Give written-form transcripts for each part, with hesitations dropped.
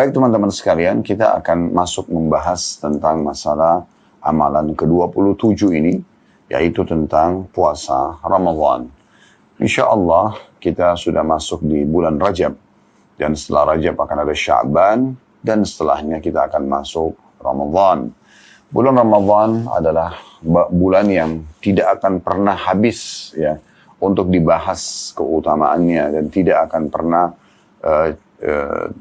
Baik teman-teman sekalian, kita akan masuk membahas tentang masalah amalan ke-27 ini, yaitu tentang puasa Ramadan. Insya Allah kita sudah masuk di bulan Rajab, dan setelah Rajab akan ada Sya'ban, dan setelahnya kita akan masuk Ramadan. Bulan Ramadan adalah bulan yang tidak akan pernah habis ya untuk dibahas keutamaannya, dan tidak akan pernah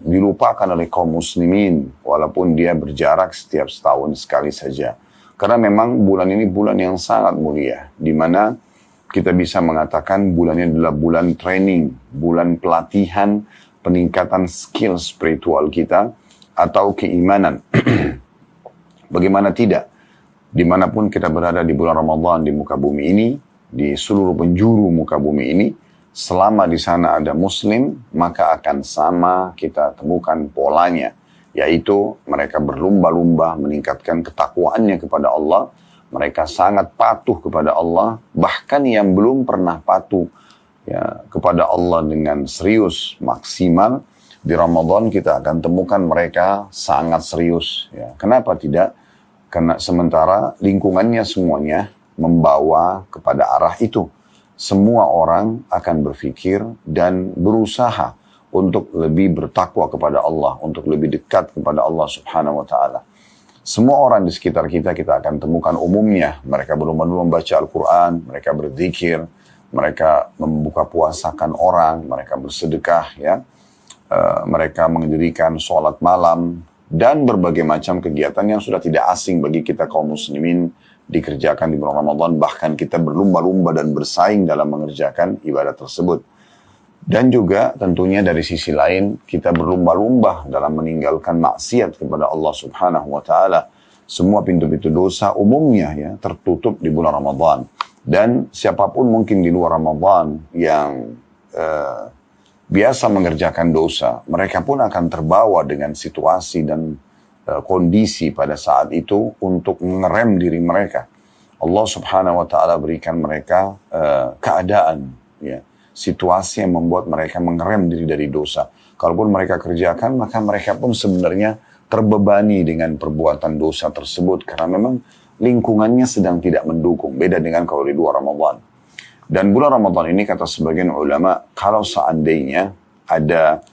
dilupakan oleh kaum muslimin walaupun dia berjarak setiap setahun sekali saja. Karena memang bulan ini bulan yang sangat mulia, di mana kita bisa mengatakan bulan ini adalah bulan training, bulan pelatihan, peningkatan skill spiritual kita atau keimanan. Bagaimana tidak? Dimanapun kita berada di bulan Ramadan di muka bumi ini, di seluruh penjuru muka bumi ini, selama di sana ada muslim, maka akan sama kita temukan polanya, yaitu mereka berlumba-lumba meningkatkan ketakwaannya kepada Allah. Mereka sangat patuh kepada Allah, bahkan yang belum pernah patuh ya, kepada Allah dengan serius, maksimal, di Ramadan kita akan temukan mereka sangat serius. Ya. Kenapa tidak? Karena sementara lingkungannya semuanya membawa kepada arah itu. Semua orang akan berpikir dan berusaha untuk lebih bertakwa kepada Allah, untuk lebih dekat kepada Allah Subhanahu wa Ta'ala. Semua orang di sekitar kita akan temukan umumnya. Mereka belum membaca Al-Quran, mereka berzikir, mereka membuka puasakan orang, mereka bersedekah, ya. Mereka mendirikan sholat malam, dan berbagai macam kegiatan yang sudah tidak asing bagi kita kaum muslimin dikerjakan di bulan Ramadan, bahkan kita berlumba-lumba dan bersaing dalam mengerjakan ibadah tersebut. Dan juga tentunya dari sisi lain kita berlumba-lumba dalam meninggalkan maksiat kepada Allah Subhanahu wa Ta'ala. Semua pintu-pintu dosa umumnya ya tertutup di bulan Ramadan. Dan siapapun mungkin di luar Ramadan yang biasa mengerjakan dosa, mereka pun akan terbawa dengan situasi dan kondisi pada saat itu untuk mengerem diri mereka. Allah Subhanahu wa Ta'ala berikan mereka keadaan, ya, situasi yang membuat mereka mengerem diri dari dosa. Kalaupun mereka kerjakan, maka mereka pun sebenarnya terbebani dengan perbuatan dosa tersebut, karena memang lingkungannya sedang tidak mendukung. Beda dengan kalau di luar Ramadan. Dan bulan Ramadan ini kata sebagian ulama, kalau seandainya ada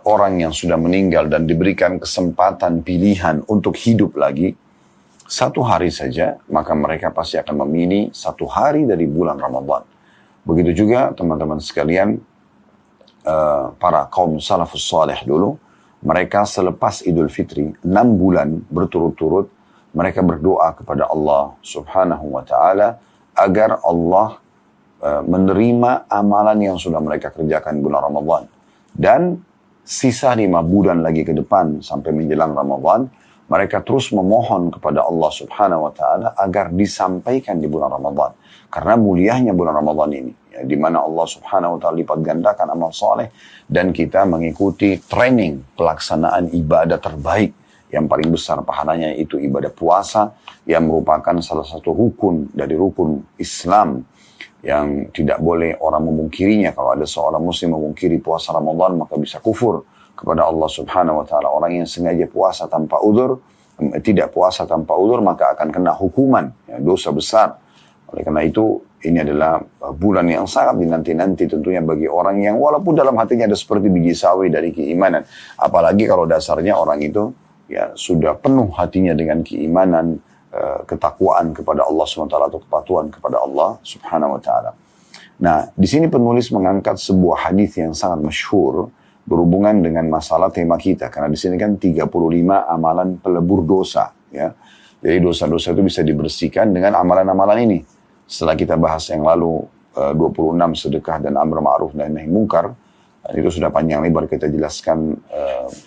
orang yang sudah meninggal dan diberikan kesempatan pilihan untuk hidup lagi satu hari saja, maka mereka pasti akan memilih satu hari dari bulan Ramadan. Begitu juga teman-teman sekalian, para kaum salafus salih dulu, mereka selepas Idul Fitri 6 bulan berturut-turut mereka berdoa kepada Allah Subhanahu wa Ta'ala agar Allah menerima amalan yang sudah mereka kerjakan bulan Ramadan. Dan sisa 5 bulan lagi ke depan sampai menjelang Ramadan, mereka terus memohon kepada Allah Subhanahu wa Ta'ala agar disampaikan di bulan Ramadan. Karena mulianya bulan Ramadan ini, ya, di mana Allah Subhanahu wa Ta'ala lipat gandakan amal saleh, dan kita mengikuti training pelaksanaan ibadah terbaik yang paling besar pahalanya, itu ibadah puasa, yang merupakan salah satu rukun dari rukun Islam yang tidak boleh orang memungkirinya. Kalau ada seorang muslim memungkiri puasa Ramadan, maka bisa kufur kepada Allah Subhanahu wa Ta'ala. Orang yang sengaja puasa tanpa udzur, tidak puasa tanpa udzur, maka akan kena hukuman, ya, dosa besar. Oleh karena itu, ini adalah bulan yang sangat dinanti-nanti tentunya bagi orang yang walaupun dalam hatinya ada seperti biji sawi dari keimanan. Apalagi kalau dasarnya orang itu ya sudah penuh hatinya dengan keimanan, ketakwaan kepada Allah SWT atau kepatuhan kepada Allah Subhanahu wa Ta'ala. Nah, di sini penulis mengangkat sebuah hadis yang sangat masyhur berhubungan dengan masalah tema kita, karena di sini kan 35 amalan pelebur dosa, ya. Jadi dosa-dosa itu bisa dibersihkan dengan amalan-amalan ini. Setelah kita bahas yang lalu 26 sedekah dan amar ma'ruf dan nahi mungkar, itu sudah panjang lebar kita jelaskan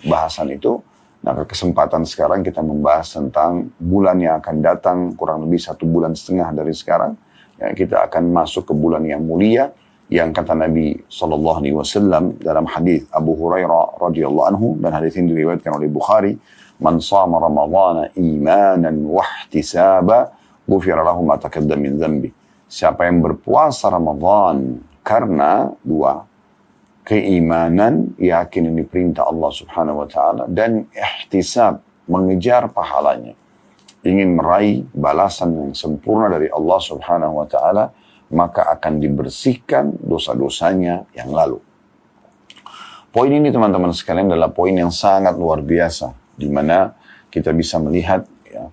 bahasan itu. Nah, kesempatan sekarang kita membahas tentang bulan yang akan datang, kurang lebih 1,5 bulan dari sekarang. Ya, kita akan masuk ke bulan yang mulia, yang kata Nabi SAW dalam hadis Abu Hurairah radhiyallahu anhu, dan hadis ini diriwayatkan oleh Bukhari, "Man shama Ramadhana imanan wa ihtisaba, ghufira lahu ma taqaddama min dhanbi." Siapa yang berpuasa Ramadan karena keimanan, yakin ini perintah Allah Subhanahu wa taala, dan ihtisab, mengejar pahalanya. Ingin meraih balasan yang sempurna dari Allah Subhanahu wa taala, maka akan dibersihkan dosa-dosanya yang lalu. Poin ini teman-teman sekalian adalah poin yang sangat luar biasa, di mana kita bisa melihat ya,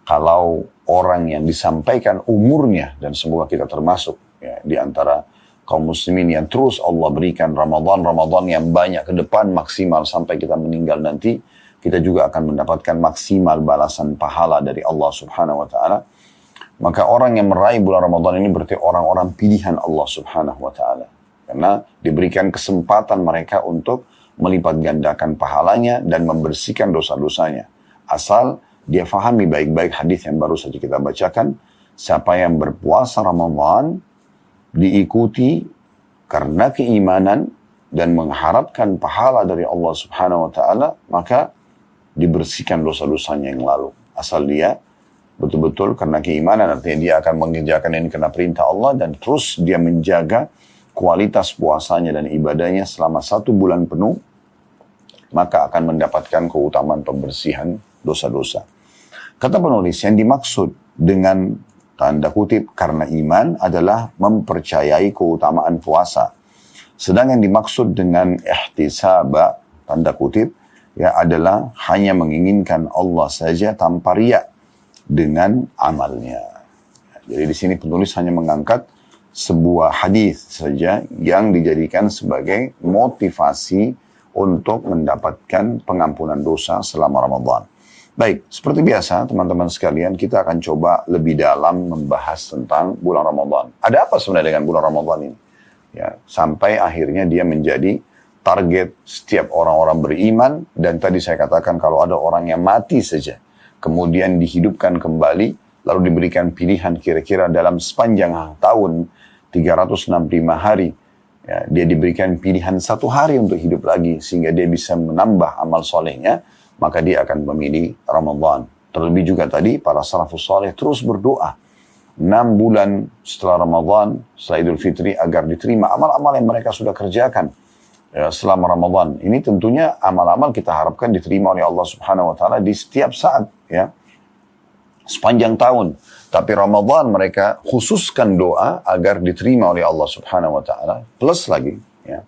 kalau orang yang disampaikan umurnya, dan semoga kita termasuk ya, di antara kaum muslimin yang terus Allah berikan Ramadan yang banyak ke depan, maksimal sampai kita meninggal nanti, kita juga akan mendapatkan maksimal balasan pahala dari Allah Subhanahu wa taala. Maka orang yang meraih bulan Ramadan ini berarti orang-orang pilihan Allah Subhanahu wa taala. Karena diberikan kesempatan mereka untuk melipat gandakan pahalanya dan membersihkan dosa-dosanya. Asal dia fahami baik-baik hadis yang baru saja kita bacakan, siapa yang berpuasa Ramadan diikuti karena keimanan dan mengharapkan pahala dari Allah Subhanahu wa taala, maka dibersihkan dosa-dosanya yang lalu. Asal dia betul-betul karena keimanan, artinya dia akan mengerjakan ini karena perintah Allah, dan terus dia menjaga kualitas puasanya dan ibadahnya selama 1 bulan penuh, maka akan mendapatkan keutamaan pembersihan dosa-dosa. Kata penulis, yang dimaksud dengan tanda kutip karena iman adalah mempercayai keutamaan puasa. Sedang yang dimaksud dengan ihtisaba, tanda kutip, ya adalah hanya menginginkan Allah saja tanpa riya dengan amalnya. Jadi di sini penulis hanya mengangkat sebuah hadis saja yang dijadikan sebagai motivasi untuk mendapatkan pengampunan dosa selama Ramadan. Baik, seperti biasa teman-teman sekalian, kita akan coba lebih dalam membahas tentang bulan Ramadan. Ada apa sebenarnya dengan bulan Ramadan ini? Ya, sampai akhirnya dia menjadi target setiap orang-orang beriman, dan tadi saya katakan kalau ada orang yang mati saja, kemudian dihidupkan kembali, lalu diberikan pilihan kira-kira dalam sepanjang tahun 365 hari, ya, dia diberikan pilihan 1 hari untuk hidup lagi, sehingga dia bisa menambah amal solehnya, maka dia akan memilih Ramadan. Terlebih juga tadi, para salafus soleh terus berdoa, 6 bulan setelah Ramadan, setelah Idul Fitri, agar diterima amal-amal yang mereka sudah kerjakan ya, selama Ramadan. Ini tentunya amal-amal kita harapkan diterima oleh Allah Subhanahu wa taala di setiap saat ya, sepanjang tahun. Tapi Ramadan mereka khususkan doa agar diterima oleh Allah Subhanahu wa taala. Plus lagi ya,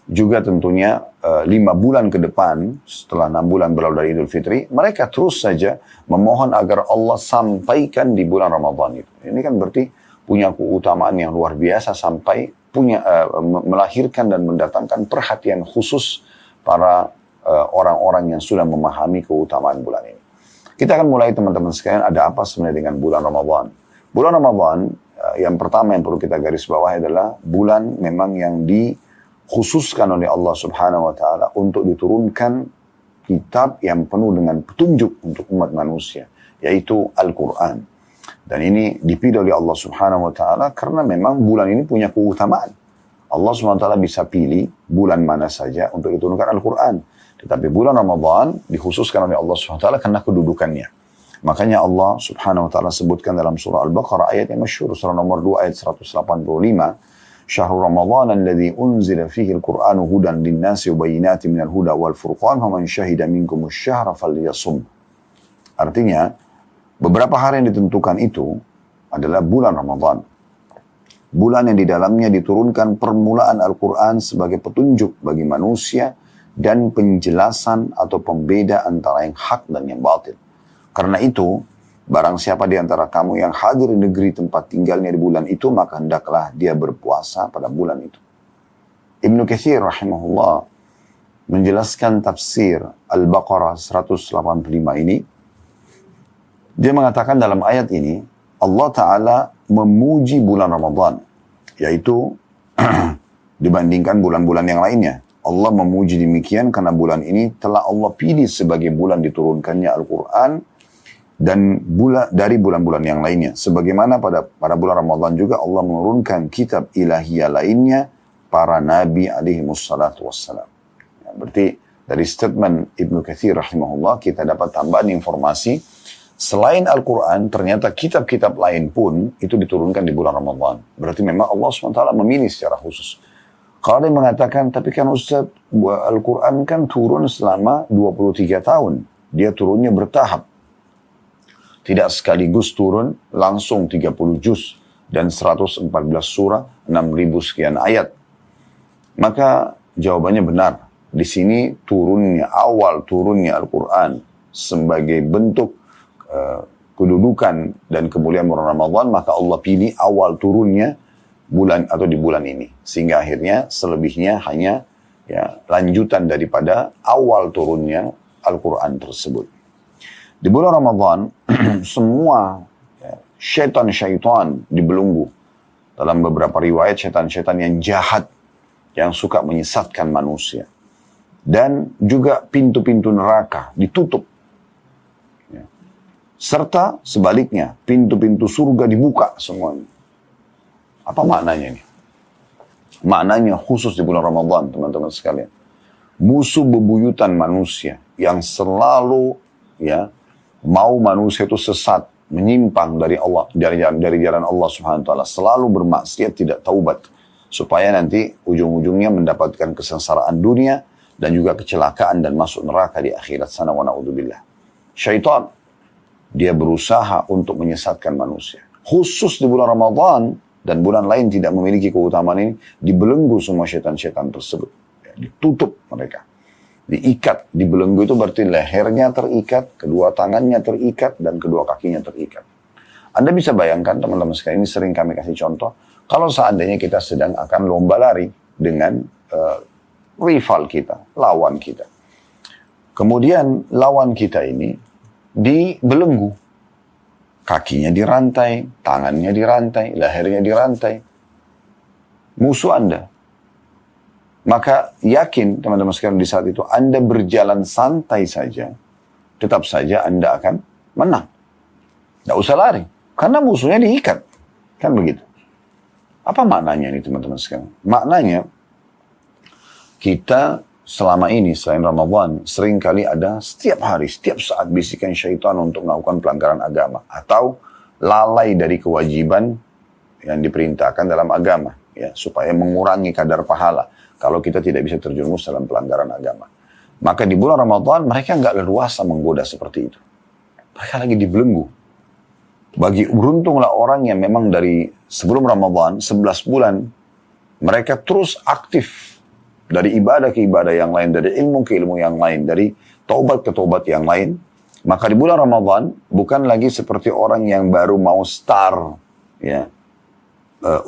juga tentunya 5 bulan ke depan setelah 6 bulan berlalu dari Idul Fitri, mereka terus saja memohon agar Allah sampaikan di bulan Ramadan itu. Ini kan berarti punya keutamaan yang luar biasa, sampai punya melahirkan dan mendatangkan perhatian khusus para orang-orang yang sudah memahami keutamaan bulan ini. Kita akan mulai teman-teman sekalian, ada apa sebenarnya dengan bulan Ramadan. Bulan Ramadan yang pertama yang perlu kita garis bawahi adalah bulan memang yang dikhususkan oleh Allah Subhanahu wa taala untuk diturunkan kitab yang penuh dengan petunjuk untuk umat manusia, yaitu Al-Quran. Dan ini dipilih oleh Allah Subhanahu wa taala karena memang bulan ini punya keutamaan. Allah Subhanahu wa taala bisa pilih bulan mana saja untuk diturunkan Al-Quran. Tetapi bulan Ramadan dikhususkan oleh Allah Subhanahu wa taala karena kedudukannya. Makanya Allah Subhanahu wa taala sebutkan dalam surah Al-Baqarah ayat yang masyhur, surah nomor 2 ayat 185, Syahrul Ramadan alladzi unzila fihi al-Qur'anu hudan lin-nasi wa bayyinatin minal huda wal furqan faman syahida minkum asy-syahra falyasum. Artinya, beberapa hari yang ditentukan itu adalah bulan Ramadan. Bulan yang di dalamnya diturunkan permulaan Al-Quran sebagai petunjuk bagi manusia dan penjelasan atau pembeda antara yang hak dan yang batil. Karena itu, barang siapa di antara kamu yang hadir di negeri tempat tinggalnya di bulan itu, maka hendaklah dia berpuasa pada bulan itu. Ibnu Katsir rahimahullah menjelaskan tafsir Al-Baqarah 185 ini. Dia mengatakan dalam ayat ini, Allah Ta'ala memuji bulan Ramadan, yaitu dibandingkan bulan-bulan yang lainnya. Allah memuji demikian karena bulan ini telah Allah pilih sebagai bulan diturunkannya Al-Quran dan dari bulan-bulan yang lainnya. Sebagaimana pada bulan Ramadan juga Allah menurunkan kitab ilahiyah lainnya para nabi alaihi wassalatu wassalam. Ya, berarti dari statement Ibnu Katsir rahimahullah kita dapat tambahan informasi, selain Al-Quran ternyata kitab-kitab lain pun itu diturunkan di bulan Ramadan. Berarti memang Allah SWT memilih secara khusus. Kalau ada yang mengatakan, tapi kan Ustaz, Al-Quran kan turun selama 23 tahun. Dia turunnya bertahap. Tidak sekaligus turun langsung 30 juz dan 114 surah, 6.000 sekian ayat. Maka jawabannya benar. Di sini awal turunnya Al-Quran sebagai bentuk kedudukan dan kemuliaan bulan Ramadan, maka Allah pilih awal turunnya bulan atau di bulan ini. Sehingga akhirnya selebihnya hanya lanjutan daripada awal turunnya Al-Quran tersebut. Di bulan Ramadan, semua syaitan-syaitan dibelenggu. Dalam beberapa riwayat, syaitan-syaitan yang jahat, yang suka menyesatkan manusia. Dan juga pintu-pintu neraka ditutup. Serta sebaliknya, pintu-pintu surga dibuka semuanya. Apa maknanya ini? Maknanya khusus di bulan Ramadan, teman-teman sekalian. Musuh bebuyutan manusia yang selalu mau manusia itu sesat, menyimpang dari Allah, dari jalan Allah Subhanahu wa taala, selalu bermaksiat, tidak taubat, supaya nanti ujung-ujungnya mendapatkan kesengsaraan dunia dan juga kecelakaan dan masuk neraka di akhirat sana, wa na'udzubillah. Syaitan, dia berusaha untuk menyesatkan manusia. Khusus di bulan Ramadan dan bulan lain tidak memiliki keutamaan ini, dibelenggu semua syaitan-syaitan tersebut. Ditutup mereka. Diikat, dibelenggu itu berarti lehernya terikat, kedua tangannya terikat, dan kedua kakinya terikat. Anda bisa bayangkan, teman-teman sekalian, ini sering kami kasih contoh, kalau seandainya kita sedang akan lomba lari dengan rival kita, lawan kita. Kemudian lawan kita ini dibelenggu. Kakinya dirantai, tangannya dirantai, lehernya dirantai. Musuh Anda. Maka yakin teman-teman sekalian di saat itu Anda berjalan santai saja, tetap saja Anda akan menang. Tidak usah lari, karena musuhnya diikat. Kan begitu. Apa maknanya ini teman-teman sekalian? Maknanya kita selama ini selain Ramadan seringkali ada setiap hari, setiap saat bisikan syaitan untuk melakukan pelanggaran agama atau lalai dari kewajiban yang diperintahkan dalam agama, supaya mengurangi kadar pahala. Kalau kita tidak bisa terjerumus dalam pelanggaran agama. Maka di bulan Ramadan mereka nggak leluasa menggoda seperti itu. Mereka lagi dibelenggu. Beruntunglah orang yang memang dari sebelum Ramadan, 11 bulan, mereka terus aktif. Dari ibadah ke ibadah yang lain, dari ilmu ke ilmu yang lain, dari taubat ke taubat yang lain. Maka di bulan Ramadan bukan lagi seperti orang yang baru mau start,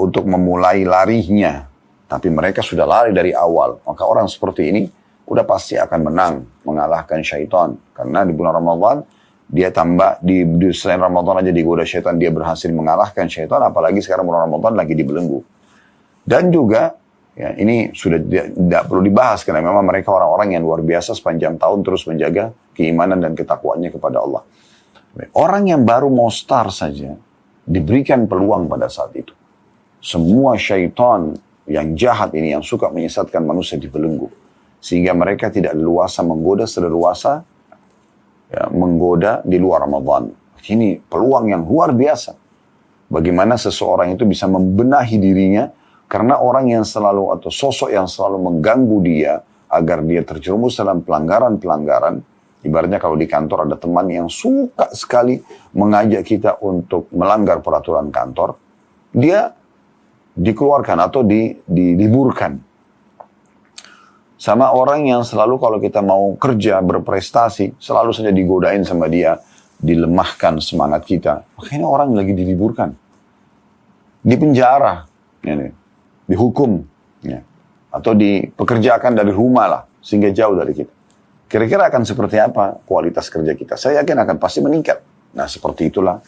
untuk memulai larinya. Tapi mereka sudah lari dari awal. Maka orang seperti ini udah pasti akan menang, mengalahkan syaitan. Karena di bulan Ramadan, dia tambah, selain Ramadan aja digoda syaitan, dia berhasil mengalahkan syaitan. Apalagi sekarang bulan Ramadan lagi dibelenggu. Dan juga, ini sudah tidak perlu dibahas. Karena memang mereka orang-orang yang luar biasa sepanjang tahun terus menjaga keimanan dan ketakwaannya kepada Allah. Orang yang baru mau start saja, diberikan peluang pada saat itu. Semua syaitan yang jahat ini, yang suka menyesatkan manusia dibelenggu. Sehingga mereka tidak leluasa menggoda, seleluasa menggoda di luar Ramadan. Ini peluang yang luar biasa. Bagaimana seseorang itu bisa membenahi dirinya, karena orang yang selalu, atau sosok yang selalu mengganggu dia, agar dia terjerumus dalam pelanggaran-pelanggaran. Ibaratnya kalau di kantor ada teman yang suka sekali mengajak kita untuk melanggar peraturan kantor, dia dikeluarkan atau diliburkan. Sama orang yang selalu kalau kita mau kerja, berprestasi, selalu saja digodain sama dia, dilemahkan semangat kita. Makanya orang lagi diliburkan. Dipenjara, dihukum, atau dipekerjakan dari rumah lah, sehingga jauh dari kita. Kira-kira akan seperti apa kualitas kerja kita? Saya yakin akan pasti meningkat. Nah, seperti itulah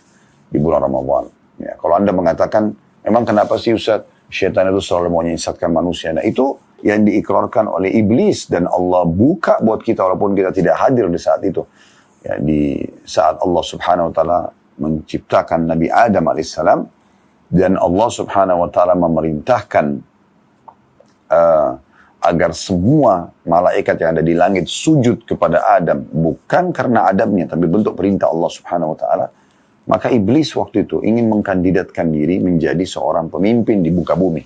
di bulan Ramadan. Kalau Anda mengatakan, memang kenapa sih Ustaz, syaitan itu selalu mau menyesatkan manusia? Nah, itu yang diikrarkan oleh iblis dan Allah buka buat kita walaupun kita tidak hadir di saat itu. Di saat Allah Subhanahu wa taala menciptakan Nabi Adam alaihissalam dan Allah Subhanahu wa taala memerintahkan agar semua malaikat yang ada di langit sujud kepada Adam, bukan karena Adamnya tapi bentuk perintah Allah Subhanahu wa taala. Maka iblis waktu itu ingin mengkandidatkan diri menjadi seorang pemimpin di muka bumi.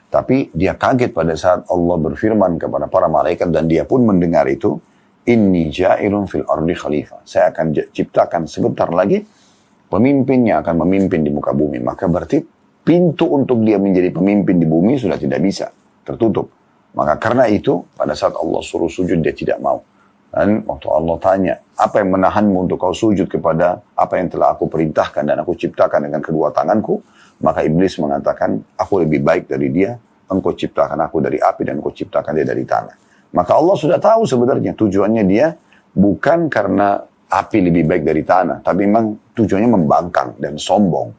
Tapi dia kaget pada saat Allah berfirman kepada para malaikat dan dia pun mendengar itu, inni ja'ilun fil ardi khalifah. Saya akan ciptakan sebentar lagi pemimpin yang akan memimpin di muka bumi. Maka berarti pintu untuk dia menjadi pemimpin di bumi sudah tidak bisa, tertutup. Maka karena itu pada saat Allah suruh sujud dia tidak mau. Dan waktu Allah tanya, apa yang menahanmu untuk kau sujud kepada apa yang telah aku perintahkan dan aku ciptakan dengan kedua tanganku? Maka iblis mengatakan, aku lebih baik dari dia, engkau ciptakan aku dari api dan engkau ciptakan dia dari tanah. Maka Allah sudah tahu sebenarnya tujuannya dia bukan karena api lebih baik dari tanah, tapi memang tujuannya membangkang dan sombong.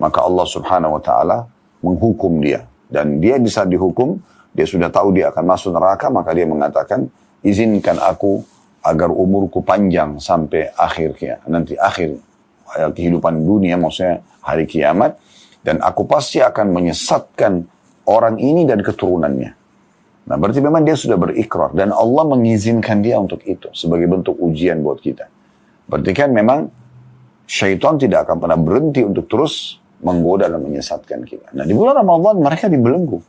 Maka Allah subhanahu wa ta'ala menghukum dia. Dan dia bisa dihukum, dia sudah tahu dia akan masuk neraka, maka dia mengatakan, izinkan aku agar umurku panjang sampai nanti akhir kehidupan dunia, maksudnya hari kiamat, dan aku pasti akan menyesatkan orang ini dan keturunannya. Nah, berarti memang dia sudah berikrar dan Allah mengizinkan dia untuk itu sebagai bentuk ujian buat kita. Berarti kan memang syaitan tidak akan pernah berhenti untuk terus menggoda dan menyesatkan kita. Nah, di bulan Ramadan mereka dibelenggu.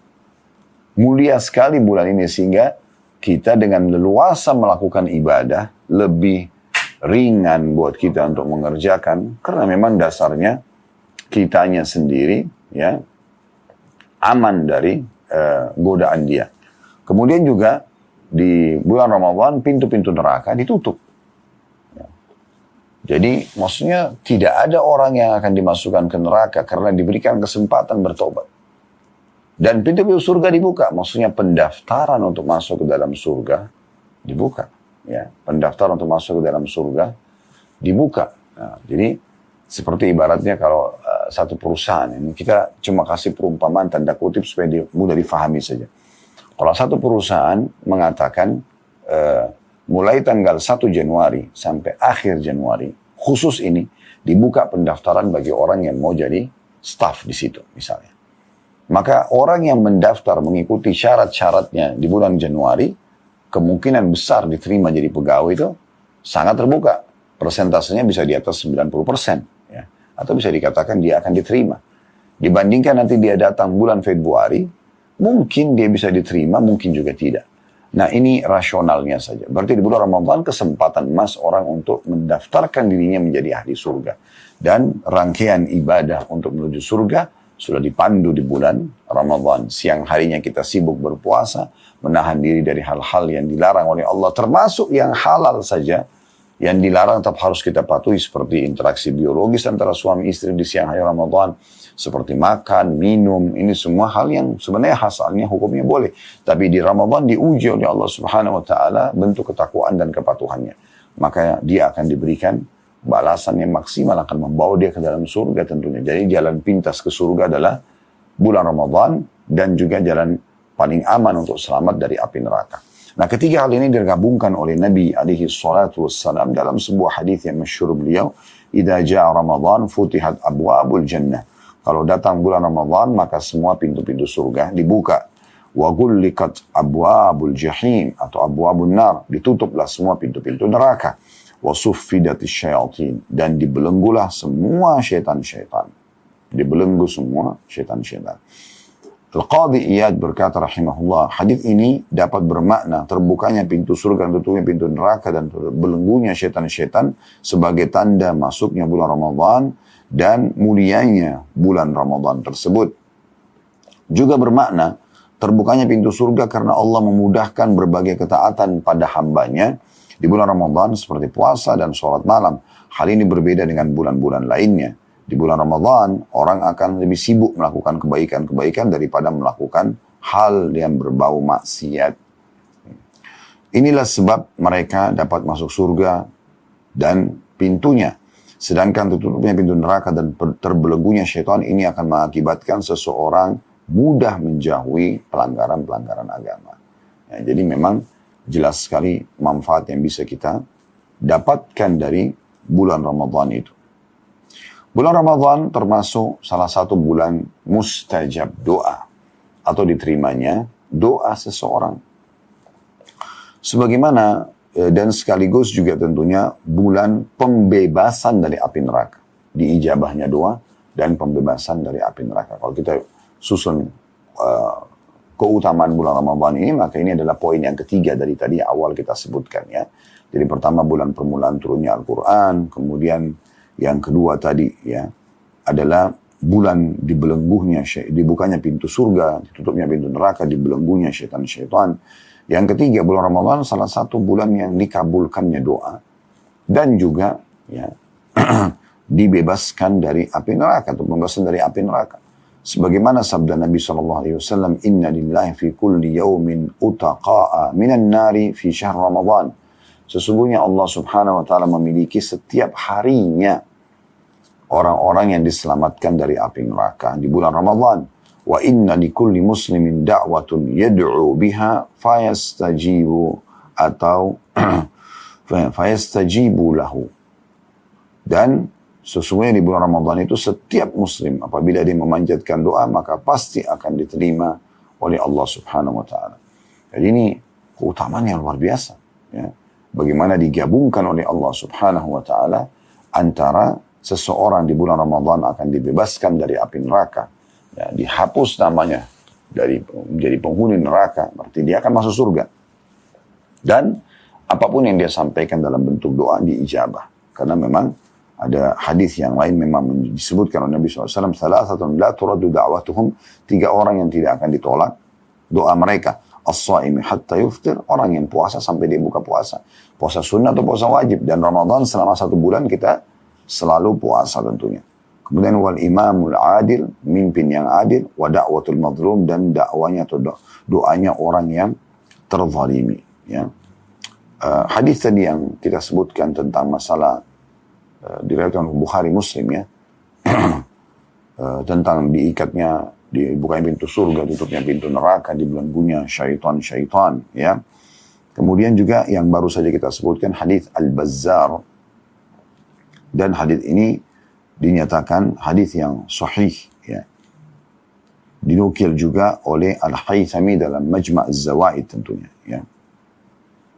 Mulia sekali bulan ini sehingga kita dengan leluasa melakukan ibadah lebih ringan buat kita untuk mengerjakan karena memang dasarnya kitanya sendiri ya aman dari godaan dia. Kemudian juga di bulan Ramadan pintu-pintu neraka ditutup. Ya. Jadi maksudnya tidak ada orang yang akan dimasukkan ke neraka karena diberikan kesempatan bertobat. Dan pintu-pintu surga dibuka, maksudnya pendaftaran untuk masuk ke dalam surga dibuka. Ya, pendaftaran untuk masuk ke dalam surga dibuka. Nah, jadi seperti ibaratnya kalau satu perusahaan, ini kita cuma kasih perumpamaan tanda kutip supaya mudah difahami saja. Kalau satu perusahaan mengatakan mulai tanggal 1 Januari sampai akhir Januari, khusus ini dibuka pendaftaran bagi orang yang mau jadi staff di situ misalnya. Maka orang yang mendaftar mengikuti syarat-syaratnya di bulan Januari, kemungkinan besar diterima jadi pegawai itu sangat terbuka. Persentasenya bisa di atas 90%. Ya. Atau bisa dikatakan dia akan diterima. Dibandingkan nanti dia datang bulan Februari, mungkin dia bisa diterima, mungkin juga tidak. Nah ini rasionalnya saja. Berarti di bulan Ramadan kesempatan emas orang untuk mendaftarkan dirinya menjadi ahli surga. Dan rangkaian ibadah untuk menuju surga sudah dipandu di bulan Ramadan. Siang harinya kita sibuk berpuasa, menahan diri dari hal-hal yang dilarang oleh Allah, termasuk yang halal saja, yang dilarang tetap harus kita patuhi seperti interaksi biologis antara suami istri di siang hari Ramadan, seperti makan, minum, ini semua hal yang sebenarnya asalnya hukumnya boleh. Tapi di Ramadan diuji oleh Allah Subhanahu wa Ta'ala bentuk ketakwaan dan kepatuhannya. Maka dia akan diberikan balasan yang maksimal, akan membawa dia ke dalam surga tentunya. Jadi jalan pintas ke surga adalah bulan Ramadan dan juga jalan paling aman untuk selamat dari api neraka. Nah, ketiga hal ini digabungkan oleh Nabi alaihi salatu wassalam dalam sebuah hadis yang masyhur beliau, "Idza jaa Ramadan futihat abwabul jannah." Kalau datang bulan Ramadan maka semua pintu-pintu surga dibuka. Wa ghulliqat abwabul jahim atau abwabun nar, ditutuplah semua pintu-pintu neraka. Wasuffidatis syayatin, dan dibelenggulah semua syaitan-syaitan. Dibelenggu semua syaitan-syaitan. Al-Qadhi Iyad berkata rahimahullah, hadis ini dapat bermakna terbukanya pintu surga dan tutupnya pintu neraka dan belenggunya syaitan-syaitan sebagai tanda masuknya bulan Ramadan dan mulianya bulan Ramadan tersebut. Juga bermakna terbukanya pintu surga karena Allah memudahkan berbagai ketaatan pada hambanya di bulan Ramadan seperti puasa dan sholat malam. Hal ini berbeda dengan bulan-bulan lainnya. Di bulan Ramadan, orang akan lebih sibuk melakukan kebaikan-kebaikan daripada melakukan hal yang berbau maksiat. Inilah sebab mereka dapat masuk surga dan pintunya. Sedangkan tertutupnya pintu neraka dan terbelenggunya syaitan ini akan mengakibatkan seseorang mudah menjauhi pelanggaran-pelanggaran agama. Ya, jadi memang jelas sekali manfaat yang bisa kita dapatkan dari bulan Ramadan itu. Bulan Ramadan termasuk salah satu bulan mustajab doa atau diterimanya doa seseorang. Sebagaimana dan sekaligus juga tentunya bulan pembebasan dari api neraka. Diijabahnya doa dan pembebasan dari api neraka. Kalau kita susun keutamaan bulan Ramadan ini, maka ini adalah poin yang ketiga dari tadi awal kita sebutkan ya. Jadi pertama bulan permulaan turunnya Al-Quran, kemudian yang kedua tadi ya adalah bulan dibukanya pintu surga, ditutupnya pintu neraka, dibelenggunya syaitan-syaitan. Yang ketiga bulan Ramadan salah satu bulan yang dikabulkannya doa dan juga ya dibebaskan dari api neraka atau pembebasan dari api neraka. Sebagaimana sabda Nabi SAW, Inna lillahi fi kulli yawmin utaqa'a minan nari fi syahr Ramadan. Sesungguhnya Allah subhanahu wa ta'ala memiliki setiap harinya orang-orang yang diselamatkan dari api neraka di bulan Ramadan. Wa inna li kulli muslimin da'watun yad'u biha fayastajibu atau fayastajibu lahu. Dan sesungguhnya di bulan Ramadan itu setiap muslim apabila dia memanjatkan doa maka pasti akan diterima oleh Allah subhanahu wa ta'ala. Jadi ini keutamaan yang luar biasa. Ya. Bagaimana digabungkan oleh Allah subhanahu wa ta'ala antara seseorang di bulan Ramadan akan dibebaskan dari api neraka. Ya, dihapus namanya dari menjadi penghuni neraka. Berarti dia akan masuk surga. Dan apapun yang dia sampaikan dalam bentuk doa diijabah. Karena memang ada hadis yang lain memang disebutkan oleh Nabi SAW. Salasatun la turaddu da'watuhum. 3 orang yang tidak akan ditolak doa mereka. As-saimi hatta yuftir, orang yang puasa sampai dia buka puasa. Puasa sunnah atau puasa wajib. Dan Ramadan selama 1 bulan kita selalu puasa tentunya. Kemudian wal imamul adil, mimpin yang adil, wa da'watul mazlum, dan dakwanya atau doanya orang yang terzalimi. Ya. Hadis tadi yang kita sebutkan tentang masalah diriwayatkan Bukhari Muslim ya. Tentang diikatnya, dibukanya pintu surga, tutupnya pintu neraka, dibelenggunya syaitan-syaitan ya. Kemudian juga yang baru saja kita sebutkan hadis Al-Bazzar, dan hadis ini dinyatakan hadis yang sahih ya. Dinukil juga oleh Al-Haythami dalam Majma' Az-Zawaid tentunya ya.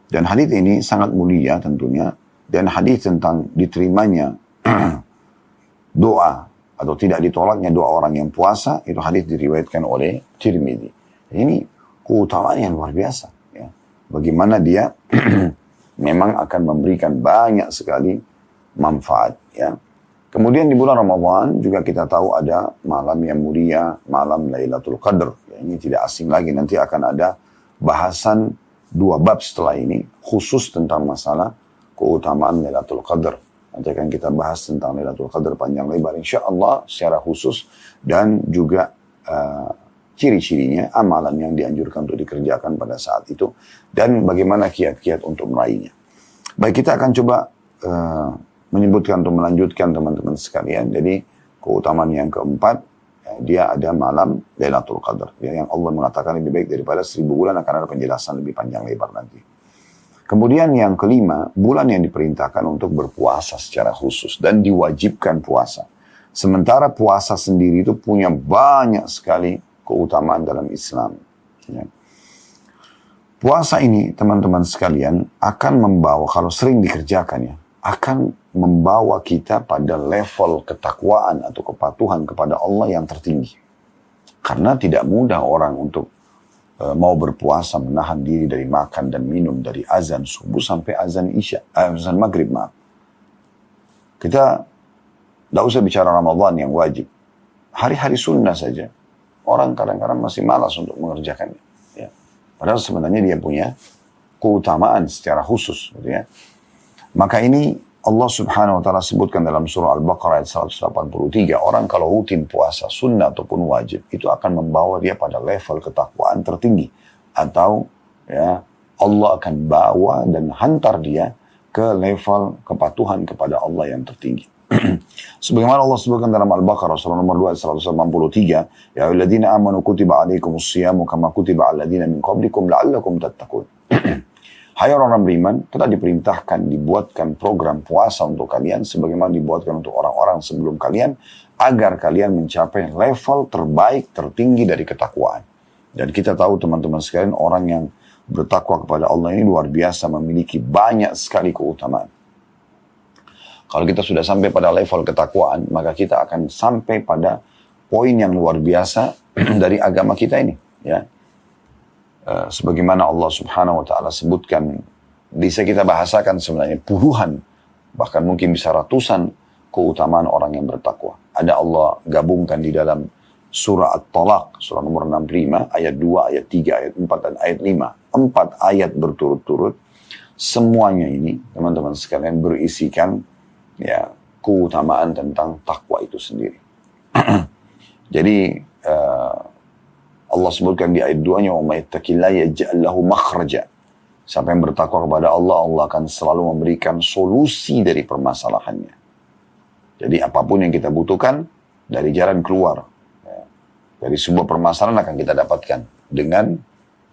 Dan hadis ini sangat mulia tentunya, dan hadis tentang diterimanya doa atau tidak ditolaknya doa orang yang puasa, itu hadis diriwayatkan oleh Tirmidzi. Ini keutamaan yang luar biasa. Ya. Bagaimana dia memang akan memberikan banyak sekali manfaat. Ya. Kemudian di bulan Ramadan juga kita tahu ada malam yang mulia, malam Lailatul Qadar. Ya, ini tidak asing lagi, nanti akan ada bahasan 2 bab setelah ini, khusus tentang masalah keutamaan Lailatul Qadar. Nanti akan kita bahas tentang Lailatul Qadar panjang lebar insyaAllah secara khusus, dan juga ciri-cirinya, amalan yang dianjurkan untuk dikerjakan pada saat itu, dan bagaimana kiat-kiat untuk meraihnya. Baik, kita akan coba menyebutkan atau melanjutkan teman-teman sekalian. Jadi keutamaan yang keempat, dia ada malam Lailatul Qadar. Ya, yang Allah mengatakan lebih baik daripada 1000 bulan, akan ada penjelasan lebih panjang lebar nanti. Kemudian yang kelima, bulan yang diperintahkan untuk berpuasa secara khusus dan diwajibkan puasa. Sementara puasa sendiri itu punya banyak sekali keutamaan dalam Islam. Ya. Puasa ini teman-teman sekalian akan membawa, kalau sering dikerjakan ya, akan membawa kita pada level ketakwaan atau kepatuhan kepada Allah yang tertinggi. Karena tidak mudah orang untuk mau berpuasa, menahan diri dari makan dan minum dari azan subuh sampai azan azan maghrib maaf. Kita tidak usah bicara Ramadan yang wajib. Hari-hari sunnah saja. Orang kadang-kadang masih malas untuk mengerjakannya. Ya. Padahal sebenarnya dia punya keutamaan secara khusus. Gitu ya. Maka ini Allah subhanahu wa ta'ala sebutkan dalam surah Al-Baqarah ayat 183. Orang kalau rutin puasa sunnah ataupun wajib, itu akan membawa dia pada level ketakwaan tertinggi. Atau ya Allah akan bawa dan hantar dia ke level kepatuhan kepada Allah yang tertinggi. Sebagaimana Allah sebutkan dalam Al-Baqarah surah nomor 2 ayat 183. Ya ayyuhalladzina amanu kutiba alaikumus siyamu kama kutiba alal ladzina min qablikum la'allakum tattaqun. Hai orang-orang beriman, telah diperintahkan dibuatkan program puasa untuk kalian sebagaimana dibuatkan untuk orang-orang sebelum kalian, agar kalian mencapai level terbaik, tertinggi dari ketakwaan. Dan kita tahu teman-teman sekalian, orang yang bertakwa kepada Allah ini luar biasa, memiliki banyak sekali keutamaan. Kalau kita sudah sampai pada level ketakwaan, maka kita akan sampai pada poin yang luar biasa dari agama kita ini. Ya. sebagaimana Allah Subhanahu wa taala sebutkan, bisa kita bahasakan sebenarnya puluhan, bahkan mungkin bisa ratusan keutamaan orang yang bertakwa. Ada Allah gabungkan di dalam surah At-Talaq, surah nomor 65, ayat 2, ayat 3, ayat 4, dan ayat 5. 4 ayat berturut-turut. Semuanya ini, teman-teman sekalian, berisikan ya keutamaan tentang takwa itu sendiri. Jadi, Allah sebutkan di ayat 2-nya, وَمَا يَتَّقِ اللَّهَ يَجْعَلْ لَهُ مَخْرَجًا. Siapa yang bertakwa kepada Allah, Allah akan selalu memberikan solusi dari permasalahannya. Jadi apapun yang kita butuhkan, dari jalan keluar, ya, dari sebuah permasalahan akan kita dapatkan dengan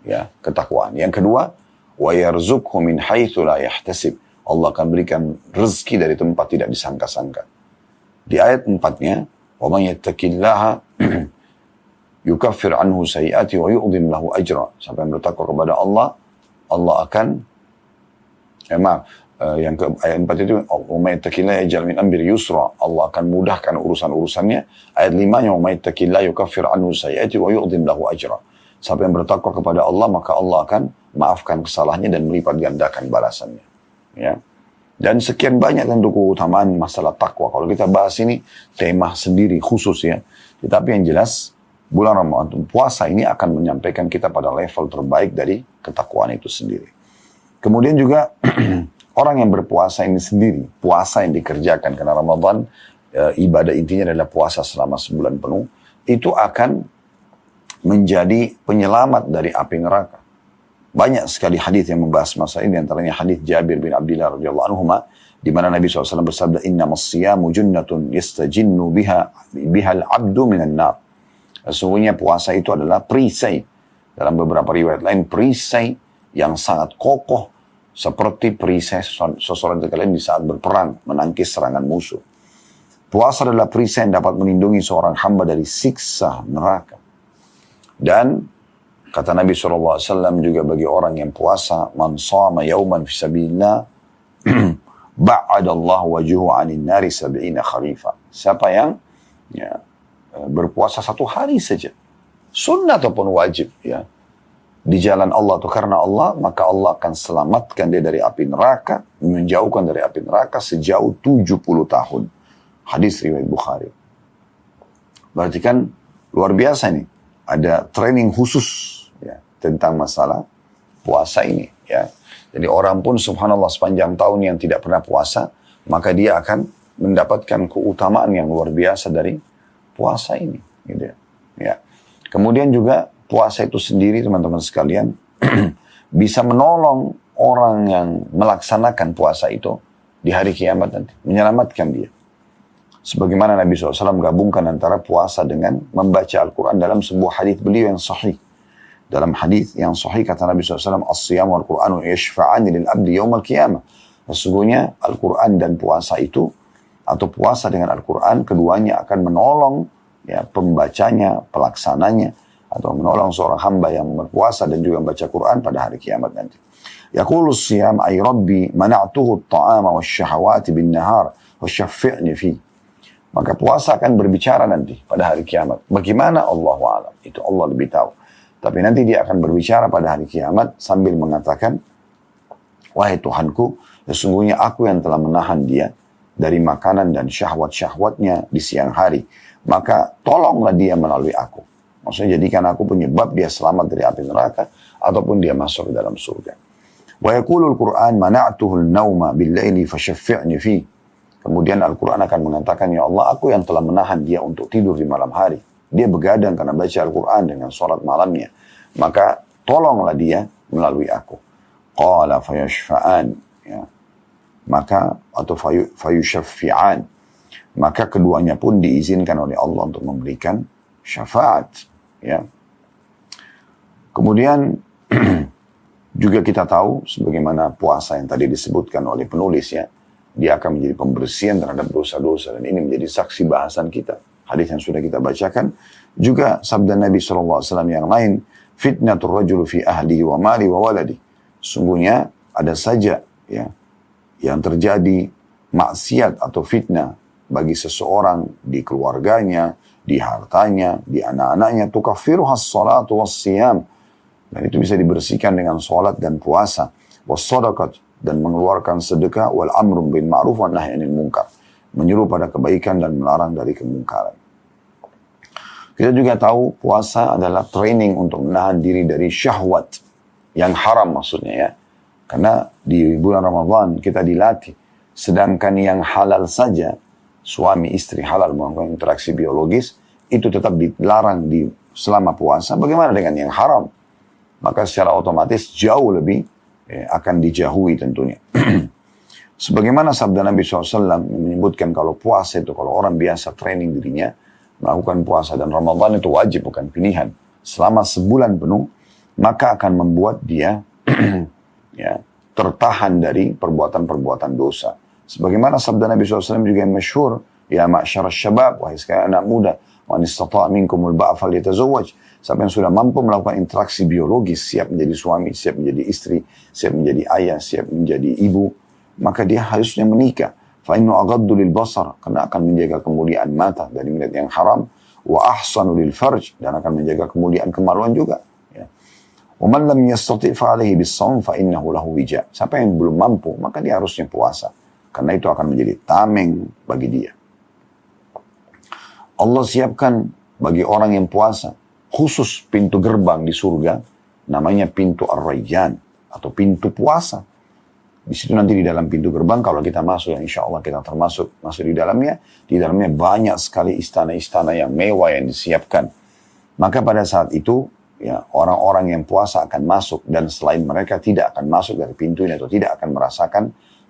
ya ketakwaan. Yang kedua, وَيَرْزُقْهُ مِنْ حَيْثُ لَا يَحْتَسِبْ. Allah akan berikan rezeki dari tempat tidak disangka-sangka. Di ayat 4-nya, وَمَنْ يَتَّقِ اللَّهَ yukaffir anhu sayiati wa yu'dhim lahu ajra. Siapa yang bertakwa kepada Allah, Allah akan yang ke ayat 4 itu, "Wa yattaqillaha yaj'al min amri yusra." Allah akan mudahkan urusan-urusannya. Ayat 5-nya, "Wa yattaqillaha yukaffir anhu sayiati wa yu'dhim lahu ajra." Siapa yang bertakwa kepada Allah, maka Allah akan maafkan kesalahannya dan melipat gandakan balasannya. Ya. Dan sekian banyak tentu keutamaan masalah takwa. Kalau kita bahas ini tema sendiri khusus ya. Tetapi yang jelas bulan Ramadan, puasa ini akan menyampaikan kita pada level terbaik dari ketakwaan itu sendiri. Kemudian juga orang yang berpuasa ini sendiri, puasa yang dikerjakan karena Ramadan ibadah intinya adalah puasa selama sebulan penuh, itu akan menjadi penyelamat dari api neraka. Banyak sekali hadis yang membahas masalah ini, antaranya hadis Jabir bin Abdullah radhiyallahu anhu, di mana Nabi SAW bersabda, "Innamas siyamu junnatun yastajinnu biha al-'abdu minan nar." Sesungguhnya puasa itu adalah perisai. Dalam beberapa riwayat lain, perisai yang sangat kokoh, seperti perisai seseorang sekalian di saat berperang, menangkis serangan musuh. Puasa adalah perisai yang dapat melindungi seorang hamba dari siksa neraka. Dan kata Nabi SAW juga bagi orang yang puasa, "Man shama yawman fi sabilillah, ba'adallahu wajuhu 'anil nari 70 kharifa." Siapa yang berpuasa satu hari saja, sunnah ataupun wajib ya, di jalan Allah atau karena Allah, maka Allah akan selamatkan dia dari api neraka, menjauhkan dari api neraka sejauh 70 tahun. Hadis riwayat Bukhari. Berarti kan luar biasa nih, ada training khusus ya tentang masalah puasa ini ya. Jadi orang pun subhanallah sepanjang tahun yang tidak pernah puasa, maka dia akan mendapatkan keutamaan yang luar biasa dari puasa ini, gitu ya. Kemudian juga puasa itu sendiri, teman-teman sekalian, bisa menolong orang yang melaksanakan puasa itu di hari kiamat nanti, menyelamatkan dia. Sebagaimana Nabi SAW gabungkan antara puasa dengan membaca Al-Quran dalam sebuah hadis beliau yang sahih. Dalam hadis yang sahih kata Nabi SAW, "As-siyam wal-Qur'anu yashfa'ani lil-abdi yawmal qiyamah." Sesungguhnya Al-Quran dan puasa itu, atau puasa dengan Al-Quran, keduanya akan menolong ya pembacanya, pelaksananya, atau menolong seorang hamba yang berpuasa dan juga membaca Quran pada hari kiamat nanti. Yaqulu siyam ay rabbi mana'tuhu at-ta'ama wasyahawati bin-nahar wasyaffi'ni fi. Maka puasa akan berbicara nanti pada hari kiamat. Bagaimana? Allahu a'lam. Itu Allah lebih tahu. Tapi nanti dia akan berbicara pada hari kiamat sambil mengatakan, "Wahai Tuhanku, sesungguhnya aku yang telah menahan dia dari makanan dan syahwat-syahwatnya di siang hari. Maka tolonglah dia melalui aku." Maksudnya jadikan aku penyebab dia selamat dari api neraka ataupun dia masuk ke dalam surga. Wa yaqulul Qur'an mana'tuhu an-nauma bil-laili fashaffi'ni fi. Kemudian Al-Quran akan mengatakan, "Ya Allah, aku yang telah menahan dia untuk tidur di malam hari. Dia begadang karena baca Al-Quran dengan sholat malamnya. Maka tolonglah dia melalui aku." Qala fayashfa'an. Ya. Maka atau fayushaffi'an, maka keduanya pun diizinkan oleh Allah untuk memberikan syafaat ya. Kemudian juga kita tahu sebagaimana puasa yang tadi disebutkan oleh penulis ya, dia akan menjadi pembersihan terhadap dosa-dosa, dan ini menjadi saksi bahasan kita, hadis yang sudah kita bacakan. Juga sabda Nabi SAW yang lain, "Fitnatur rajul fi ahlihi wa mali wa waladi." Sungguhnya ada saja ya yang terjadi maksiat atau fitnah bagi seseorang di keluarganya, di hartanya, di anak-anaknya, tukaffiruhas salatu wassiyam. Dan itu bisa dibersihkan dengan sholat dan puasa. Wassadaqat, dan mengeluarkan sedekah. Wal amrum bil ma'ruf wa nahy anil munkar. Menyuruh pada kebaikan dan melarang dari kemungkaran. Kita juga tahu puasa adalah training untuk menahan diri dari syahwat. Yang haram maksudnya ya. Karena di bulan Ramadan kita dilatih. Sedangkan yang halal saja, suami istri halal melakukan interaksi biologis, itu tetap dilarang selama puasa. Bagaimana dengan yang haram? Maka secara otomatis jauh lebih akan dijauhi tentunya. Sebagaimana sabda Nabi SAW menyebutkan kalau puasa itu, kalau orang biasa training dirinya, melakukan puasa dan Ramadan itu wajib bukan pilihan. Selama sebulan penuh, maka akan membuat dia ya, tertahan dari perbuatan-perbuatan dosa. Sebagaimana sabda Nabi SAW juga yang masyhur, ya ma'syarasy syabab, wahai sekalian anak muda, man istata'a minkumul ba'a falyatazawwaj. Siapa yang sudah mampu melakukan interaksi biologis, siap menjadi suami, siap menjadi istri, siap menjadi ayah, siap menjadi ibu, maka dia harusnya menikah. Fa innu aghaddu lil basar, karena akan menjaga kemuliaan mata dari melihat yang haram, wa ahsanu lil farj, dan akan menjaga kemuliaan kemaluan juga. وَمَنْ لَمْ يَسْتَطِعْ فَعَلَيْهِ بِالصَّوْمِ فَإِنَّهُ لَهُ وِجَاء. Siapa yang belum mampu, maka dia harusnya puasa. Karena itu akan menjadi tameng bagi dia. Allah siapkan bagi orang yang puasa, khusus pintu gerbang di surga, namanya pintu Ar-Rayyan, atau pintu puasa. Di situ nanti di dalam pintu gerbang, kalau kita masuk, insya Allah kita termasuk masuk di dalamnya banyak sekali istana-istana yang mewah yang disiapkan. Maka pada saat itu, ya, orang-orang yang puasa akan masuk dan selain mereka tidak akan masuk dari pintu ini atau tidak akan merasakan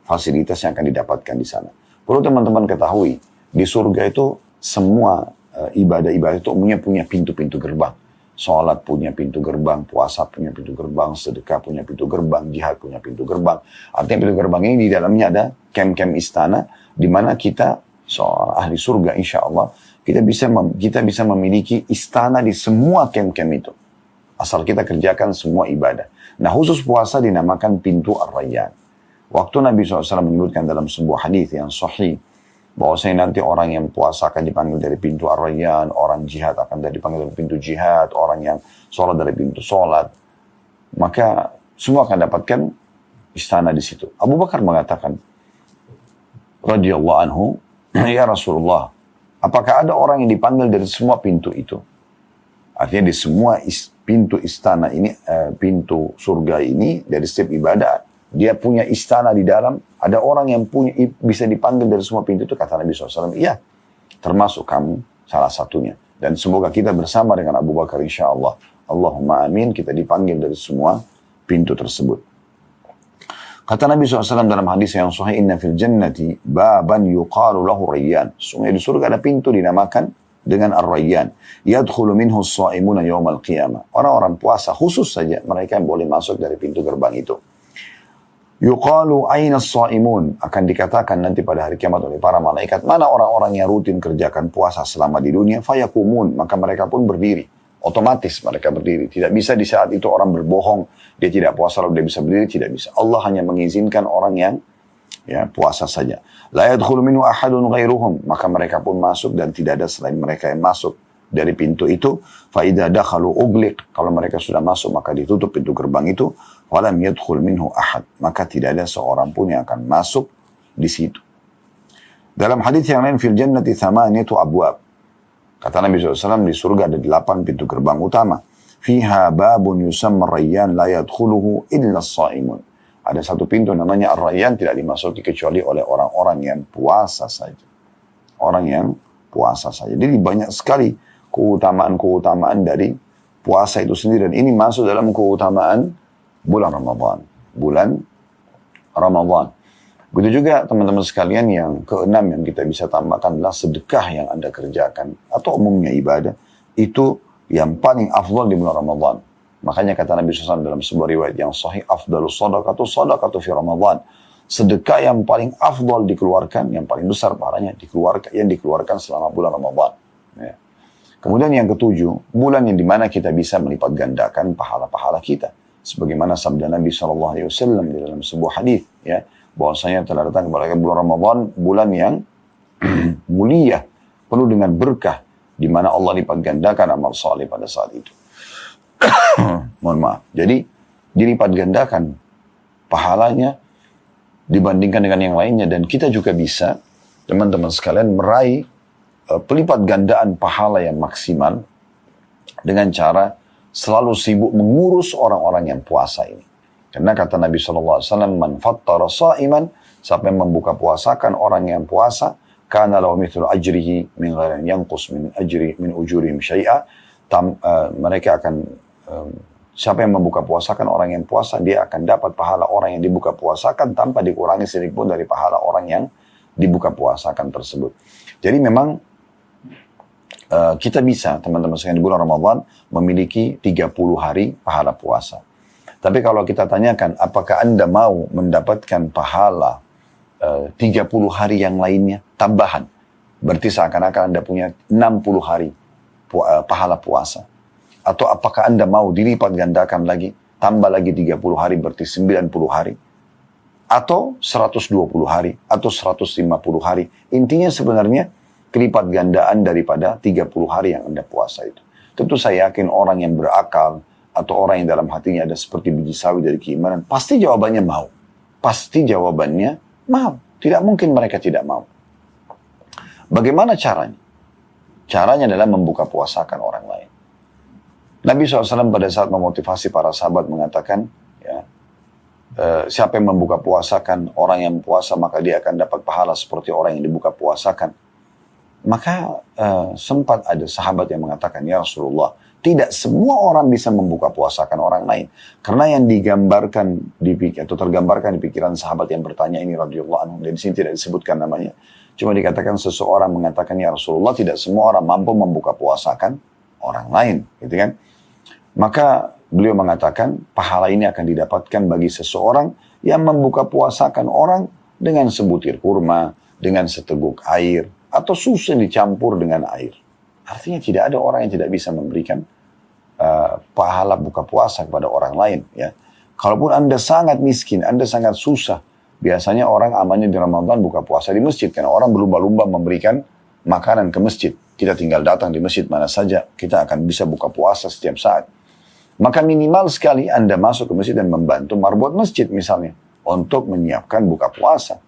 fasilitas yang akan didapatkan di sana. Perlu teman-teman ketahui, di surga itu semua ibadah-ibadah itu umumnya punya pintu-pintu gerbang. Sholat punya pintu gerbang, puasa punya pintu gerbang, sedekah punya pintu gerbang, jihad punya pintu gerbang. Artinya pintu gerbang ini di dalamnya ada kem-kem istana, di mana kita, seorang ahli surga insya Allah, kita bisa memiliki istana di semua kem-kem itu. Asal kita kerjakan semua ibadah. Nah khusus puasa dinamakan pintu Ar-Rayyan. Waktu Nabi SAW menyebutkan dalam sebuah hadis yang sahih, bahwasanya nanti orang yang puasa akan dipanggil dari pintu Ar-Rayyan, orang jihad akan dipanggil dari pintu jihad, orang yang sholat dari pintu sholat. Maka semua akan dapatkan istana di situ. Abu Bakar mengatakan, radhiyallahu anhu, ya Rasulullah, apakah ada orang yang dipanggil dari semua pintu itu? Artinya di semua pintu istana ini, pintu surga ini, dari setiap ibadah, dia punya istana di dalam, ada orang yang bisa dipanggil dari semua pintu itu, kata Nabi SAW, iya, termasuk kamu salah satunya. Dan semoga kita bersama dengan Abu Bakar insya Allah. Allahumma amin, kita dipanggil dari semua pintu tersebut. Kata Nabi SAW dalam hadis yang sahih, inna fil jannati baban yuqalu lahu Rayyan. Sungguh di surga ada pintu dinamakan dengan Ar-Rayyan. Yadkhulu minhu as-sha'imuna yawmal qiyamah. Orang-orang puasa khusus saja mereka yang boleh masuk dari pintu gerbang itu. Yuqalu aina as-sha'imun, akan dikatakan nanti pada hari kiamat oleh para malaikat, mana orang-orang yang rutin kerjakan puasa selama di dunia? Fayakumun, maka mereka pun berdiri. Otomatis mereka berdiri. Tidak bisa di saat itu orang berbohong, dia tidak puasa lalu dia bisa berdiri, tidak bisa. Allah hanya mengizinkan orang yang puasa saja. La yadkhulu minhu ahadun ghairuhum, maka mereka pun masuk dan tidak ada selain mereka yang masuk dari pintu itu. Fa idza dakhalu ughliq, kalau mereka sudah masuk maka ditutup pintu gerbang itu. Wa lam yadkhul minhu ahad, maka tidak ada seorang pun yang akan masuk di situ. Dalam hadis yang lain, fil jannati thamaniyatu abwab. Kata Nabi SAW, di surga ada 8 pintu gerbang utama. Fiha babun yusamma Rayyan la yadkhuluhu illa as-sha'imun. Ada satu pintu namanya Ar-Rayyan, tidak dimasuki kecuali oleh orang-orang yang puasa saja. Orang yang puasa saja. Jadi banyak sekali keutamaan-keutamaan dari puasa itu sendiri. Dan ini masuk dalam keutamaan bulan Ramadan. Bulan Ramadan. Begitu juga teman-teman sekalian, yang keenam yang kita bisa tambahkan adalah sedekah yang Anda kerjakan. Atau umumnya ibadah. Itu yang paling afdal di bulan Ramadan. Makanya kata Nabi SAW dalam sebuah riwayat yang sahih, afdalus sadaqatu fi Ramadan. Sedekah yang paling afdal dikeluarkan, yang paling besar pahalanya yang dikeluarkan selama bulan Ramadan. Ya. Kemudian yang ketujuh, bulan yang dimana kita bisa melipat gandakan pahala-pahala kita. Sebagaimana sabda Nabi SAW di dalam sebuah hadis, ya, bahwasanya telah datang kepada bulan Ramadan, bulan yang mulia, penuh dengan berkah, di mana Allah lipat gandakan amal saleh pada saat itu. Mohon maaf. Jadi dilipat gandakan pahalanya dibandingkan dengan yang lainnya. Dan kita juga bisa, teman-teman sekalian, meraih pelipat gandaan pahala yang maksimal dengan cara selalu sibuk mengurus orang-orang yang puasa ini. Karena kata Nabi SAW, man fattara sha'iman, siapa yang membuka puasakan orang yang puasa, kana lahu mithlu ajrihi min ghairi yanqus min ujurihim syai'a. Mereka akan siapa yang membuka puasakan orang yang puasa, dia akan dapat pahala orang yang dibuka puasakan tanpa dikurangi sedikit pun dari pahala orang yang dibuka puasakan tersebut. Jadi memang kita bisa, teman-teman sekalian, di bulan Ramadan memiliki 30 hari pahala puasa. Tapi kalau kita tanyakan, apakah Anda mau mendapatkan pahala 30 hari yang lainnya, tambahan? Berarti seakan-akan Anda punya 60 hari pahala puasa. Atau apakah Anda mau dilipat gandakan lagi, tambah lagi 30 hari, berarti 90 hari. Atau 120 hari, atau 150 hari. Intinya sebenarnya, kelipat gandaan daripada 30 hari yang Anda puasa itu. Tentu saya yakin orang yang berakal, atau orang yang dalam hatinya ada seperti biji sawi dari keimanan, pasti jawabannya mau. Pasti jawabannya mau. Tidak mungkin mereka tidak mau. Bagaimana caranya? Caranya adalah membuka puasakan orang lain. Nabi SAW pada saat memotivasi para sahabat mengatakan, ya, siapa yang membuka puasakan orang yang puasa, maka dia akan dapat pahala seperti orang yang dibuka puasakan. Maka sempat ada sahabat yang mengatakan, ya Rasulullah, tidak semua orang bisa membuka puasakan orang lain. Karena yang digambarkan atau tergambarkan di pikiran sahabat yang bertanya ini radhiyallahu anhu, dan di sini tidak disebutkan namanya. Cuma dikatakan seseorang mengatakan, ya Rasulullah, tidak semua orang mampu membuka puasakan orang lain, gitu kan? Maka beliau mengatakan, pahala ini akan didapatkan bagi seseorang yang membuka puasakan orang dengan sebutir kurma, dengan seteguk air, atau susu yang dicampur dengan air. Artinya tidak ada orang yang tidak bisa memberikan pahala buka puasa kepada orang lain. Ya. Kalaupun Anda sangat miskin, Anda sangat susah, biasanya orang amannya di Ramadan buka puasa di masjid. Karena orang berlumba-lumba memberikan makanan ke masjid. Kita tinggal datang di masjid mana saja, kita akan bisa buka puasa setiap saat. Maka minimal sekali Anda masuk ke masjid dan membantu marbot masjid misalnya, untuk menyiapkan buka puasa.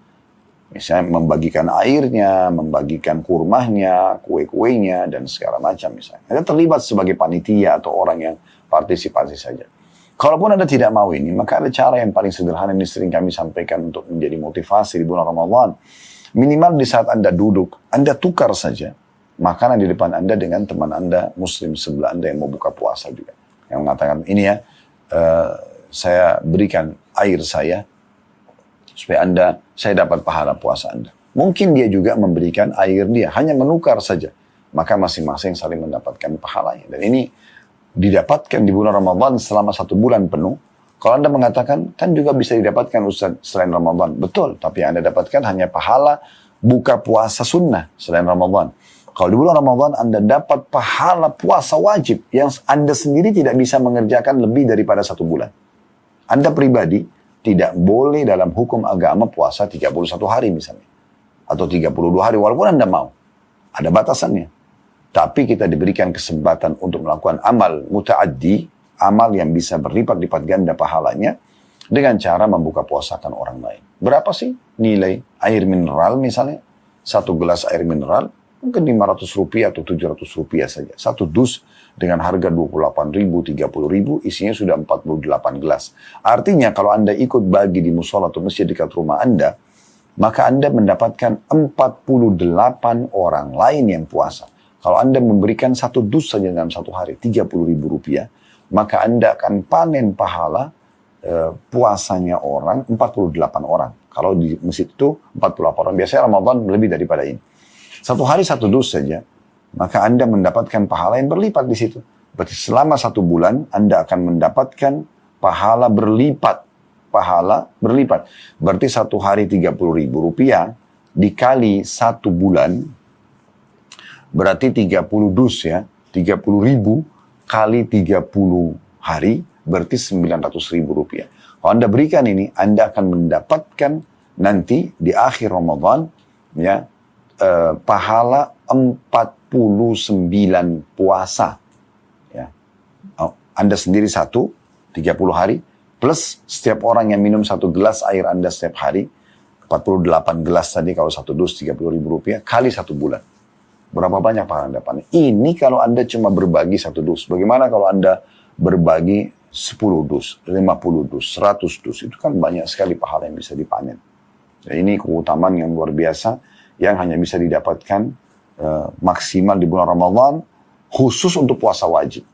Misalnya membagikan airnya, membagikan kurmahnya, kue-kuenya, dan segala macam misalnya. Anda terlibat sebagai panitia atau orang yang partisipasi saja. Kalaupun Anda tidak mau ini, maka ada cara yang paling sederhana yang sering kami sampaikan untuk menjadi motivasi di bulan Ramadan. Minimal di saat Anda duduk, Anda tukar saja makanan di depan Anda dengan teman Anda, muslim sebelah Anda yang mau buka puasa juga. Yang mengatakan, ini ya, saya berikan air saya, supaya saya dapat pahala puasa Anda. Mungkin dia juga memberikan air dia, hanya menukar saja. Maka masing-masing saling mendapatkan pahalanya. Dan ini didapatkan di bulan Ramadan selama 1 bulan penuh. Kalau Anda mengatakan, kan juga bisa didapatkan Ustaz selain Ramadan. Betul, tapi yang Anda dapatkan hanya pahala buka puasa sunnah selain Ramadan. Kalau di bulan Ramadan Anda dapat pahala puasa wajib, yang Anda sendiri tidak bisa mengerjakan lebih daripada 1 bulan. Anda pribadi tidak boleh dalam hukum agama puasa 31 hari misalnya. Atau 32 hari, walaupun Anda mau. Ada batasannya. Tapi kita diberikan kesempatan untuk melakukan amal muta'addi, amal yang bisa berlipat-lipat ganda pahalanya, dengan cara membuka puasakan orang lain. Berapa sih nilai air mineral misalnya? 1 gelas air mineral, mungkin 500 rupiah atau 700 rupiah saja. 1 dus dengan harga 28.000, 30.000, isinya sudah 48 gelas. Artinya kalau Anda ikut bagi di musola atau masjid dekat rumah Anda, maka Anda mendapatkan 48 orang lain yang puasa. Kalau Anda memberikan 1 dus saja dalam 1 hari, 30.000 rupiah, maka Anda akan panen pahala puasanya orang 48 orang. Kalau di masjid itu 48 orang, biasanya Ramadan lebih daripada ini. 1 hari 1 dus saja, maka Anda mendapatkan pahala yang berlipat di situ. Berarti selama 1 bulan Anda akan mendapatkan pahala berlipat. Pahala berlipat. Berarti 1 hari 30.000 rupiah dikali 1 bulan, berarti 30 dus ya. 30.000 kali 30 hari, berarti 900.000 rupiah. Kalau Anda berikan ini, Anda akan mendapatkan nanti di akhir Ramadan, ya, pahala 49 puasa. Ya. Anda sendiri 30 hari, plus setiap orang yang minum 1 gelas air Anda setiap hari, 48 gelas tadi kalau 1 dus Rp30.000, kali 1 bulan. Berapa banyak pahala Anda panen? Ini kalau Anda cuma berbagi 1 dus. Bagaimana kalau Anda berbagi 10 dus, 50 dus, 100 dus? Itu kan banyak sekali pahala yang bisa dipanen. Dan ini keutamaan yang luar biasa yang hanya bisa didapatkan maksimal di bulan Ramadan, khusus untuk puasa wajib.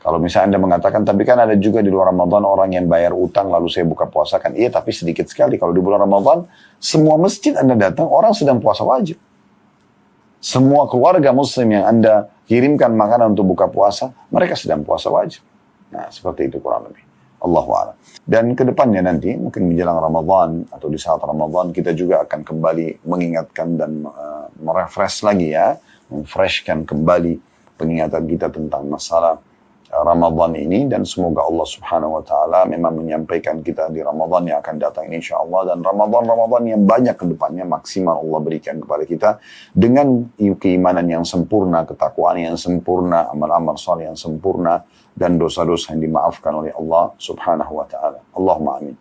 Kalau misalnya Anda mengatakan, tapi kan ada juga di luar Ramadan orang yang bayar utang lalu saya buka puasa, kan iya, tapi sedikit sekali. Kalau di bulan Ramadan, semua masjid Anda datang, orang sedang puasa wajib. Semua keluarga muslim yang Anda kirimkan makanan untuk buka puasa, mereka sedang puasa wajib. Nah, seperti itu kurang lebih. Allahu a'lam. Dan kedepannya nanti, mungkin menjelang Ramadan atau di saat Ramadan, kita juga akan kembali mengingatkan dan merefresh lagi ya, memfreshkan kembali pengingatan kita tentang masalah Ramadan ini, dan semoga Allah Subhanahu wa taala memang menyampaikan kita di Ramadan yang akan datang ini insyaallah, dan Ramadan yang banyak ke depannya maksimal Allah berikan kepada kita dengan keimanan yang sempurna, ketakwaan yang sempurna, amal-amal saleh yang sempurna, dan dosa-dosa yang dimaafkan oleh Allah Subhanahu wa taala. Allahumma amin.